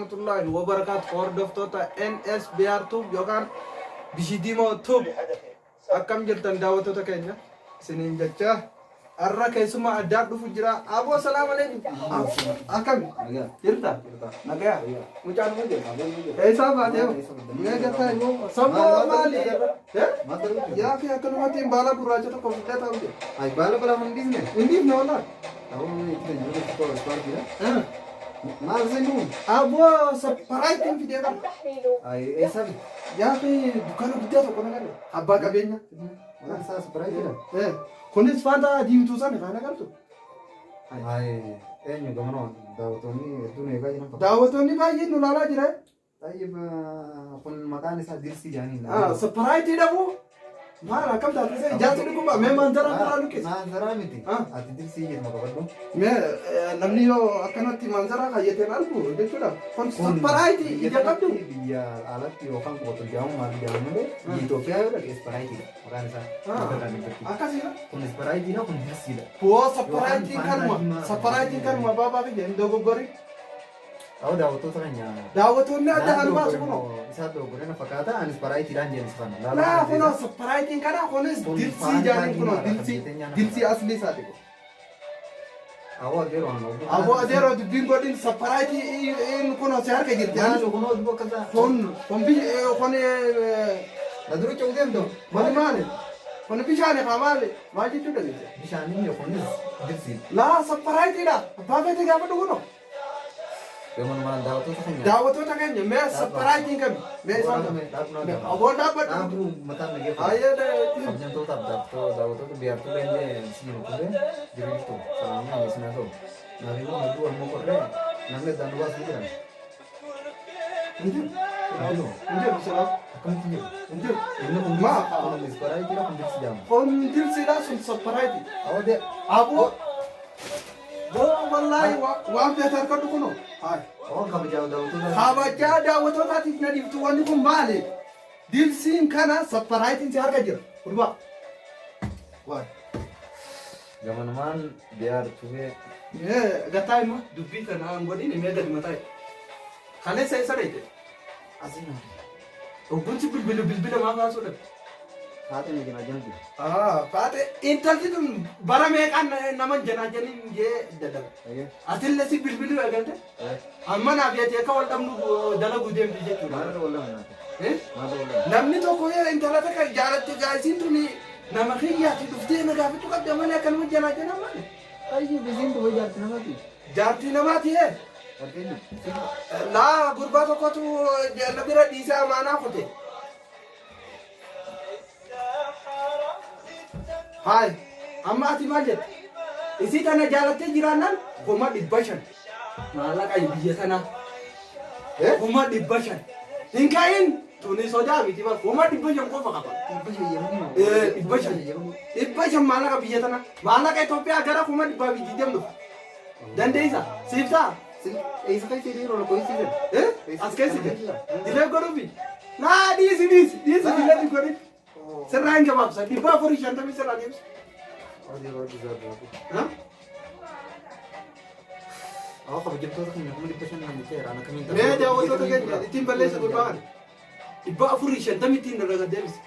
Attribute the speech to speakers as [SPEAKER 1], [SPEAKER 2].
[SPEAKER 1] warahmatullahi wabarakatuh. Hordoftoota NSBR Tube yookaan Bishidimoo Tube akkam jirtan daawwattoota keenya isiniin jecha arra keessumaa addaa dhufu jira. Aboo salaam alaykum. Akkam jirta? Nagaya. Mucaan mu jira. Eessa baatee? Mee gataa yoo saboo maali? Yaa fi akkanumatti baala gurraacha tokko fudhatee taa'u jira.
[SPEAKER 2] Ay baala balaa hundisne.
[SPEAKER 1] Hundisne walaa.
[SPEAKER 2] Awon itti jiru tokko ispaartiidha. Maal seenuu?
[SPEAKER 1] Aboo sapparaayitiin fidee qaba.
[SPEAKER 2] Ay eessa bi?
[SPEAKER 1] Yaa fi dukkaana guddaa tokko nagarre. Abbaa qabeenya.
[SPEAKER 2] Waan isaa sapparaayiidha.
[SPEAKER 1] Kunis faanta diimtuu sana kan agartu.
[SPEAKER 2] Ay eenyu gamano daawwattoonni hedduun eegaa jiran fakkaata.
[SPEAKER 1] Daawwattoonni baay'een nu ilaalaa jira.
[SPEAKER 2] Tayyib kun maqaan isaa Dilsii jedhanii.
[SPEAKER 1] Sapparaayitii dhabu. Maal akkam taate isa ijaarsi ni kuma mee maantara kanaa lukkis.
[SPEAKER 2] Maantara miti. Ati Dilsii jedhama qabadhu.
[SPEAKER 1] Mee namni yoo akkanatti maantara kayyateen argu jechuudha. Kun sapparaayitii ija qabdu.
[SPEAKER 2] Biyya alatti yookaan qotu jedhamu maal jedhamu malee Itoophiyaa yoo dhaqee sapparaayitii maqaan isaa.
[SPEAKER 1] Akkasii
[SPEAKER 2] kun sapparaayitii kun Dilsiidha.
[SPEAKER 1] Boo sapparaayitiin kanuma baabaa biyya hin dogoggori.
[SPEAKER 2] Awwa daawwattoota keenya.
[SPEAKER 1] Daawwattoonni adda albaa sun.
[SPEAKER 2] Isaa dogoggoree na fakkaata anis sapparaayiitiidhaan jeenis kana.
[SPEAKER 1] Laa kunoo sapparaayitiin kana kunis Dilsii jedhanii kunoo Dilsii asli isaa dhiqu.
[SPEAKER 2] Awwa adeero ano.
[SPEAKER 1] Awwa adeero dubbiin godhin sapparaayitii kunoo si harka jirti.
[SPEAKER 2] Kunoo dubbo akkasa.
[SPEAKER 1] Kun
[SPEAKER 2] na duru cawuu deemtu.
[SPEAKER 1] Maali? Kun bishaan maali? Maal jechuudha jechuudha?
[SPEAKER 2] Bishaan inni kunis Dilsii.
[SPEAKER 1] Laa sapparaayiitiidha. Abbaa feetee gaafa dhuguno.
[SPEAKER 2] Yommuu maal daawwattoota keenya.
[SPEAKER 1] Daawwattoota keenya mee sapparaayitiin kami? Mee isaan aboon dhaabbadhu.
[SPEAKER 2] Dhaabuu mataan nageeffatu.
[SPEAKER 1] Ayyee
[SPEAKER 2] Hojjettoota daawwattoota biyyaartuu leenjee siin turre jiraachuu salaamuu miisinaa ta'u. Naafimmoo hedduu walmoo qorree namni addaan nu baasuu jiran.
[SPEAKER 1] Injiru salaam.
[SPEAKER 2] Akkamitti jiru?
[SPEAKER 1] Injiru.
[SPEAKER 2] Inni kun
[SPEAKER 1] Maa?
[SPEAKER 2] kun sapparaayitii kun Dilsii jedhama.
[SPEAKER 1] Kun Dilsiidha sun sapparaayitii.
[SPEAKER 2] Awwa
[SPEAKER 1] Aboo. Boo wallaahi waan feete harkadhu kuno.
[SPEAKER 2] Awwa kabajaa daawwattoota.
[SPEAKER 1] Kabajaa daawwattootaatiif na dhibtu wanni kun maali? Dilsiin kana sapparaayitiin si harka jira. Gurbaa. Waay.
[SPEAKER 2] Gamanumaan biyaartuu
[SPEAKER 1] Gataa immoo dubbii kana aan godhin mee gadi mataa. Kaleessa isa dheete.
[SPEAKER 2] asina.
[SPEAKER 1] Obboonsi bilbila maa baasuudha.
[SPEAKER 2] Haati ni jenaa jenaa jiru.
[SPEAKER 1] Faate intalli tun bara meeqaan nama jenaa jeniin jee dadhabe. Atillee si bilbiluu eegalte. Amma naaf yeetee akka wal dhabnu dalagu deemti jechuudha.
[SPEAKER 2] Maal wal dhabna?
[SPEAKER 1] Namni tokko yoo intala takka jaalatte gaasiin tuni nama kiyyaatti dhuftee na gaafachuu qabda malee akkanuma jenaa jenaa malee.
[SPEAKER 2] Ayyi bisiin tu jaarti namaati.
[SPEAKER 1] Jaartii namaati hee. Laa gurbaa tokkotu jala bira dhiisee amaanaa kute. Hai, amma ati maal jette? Isii tana jaalattee jiraannan kuma 500. Maallaqa biyya tanaa. Kuma 500. Hin kaa'in tuni sodaa miti bara kuma 500 qofa qaba. 500 maallaqa biyya tanaa. Maallaqa Itoophiyaa gara kuma 100 deemnu. Dandeessa? Siiftaa?
[SPEAKER 2] Isa kai sini rola koi sini.
[SPEAKER 1] As kai sini. Dilee godhuufi. Naa dhiisi dilee godhi. Sirraan gabaabsa. Dhibbaa afurii shantamii sirraa deemsa.
[SPEAKER 2] Awwa kabajamtoota keenya kuma 500 namni ta'eera ana kamiin
[SPEAKER 1] Mee daawwattoota keenya ittiin balleessa gurbaan. Dhibbaa afurii shantamii ittiin irra deemsa.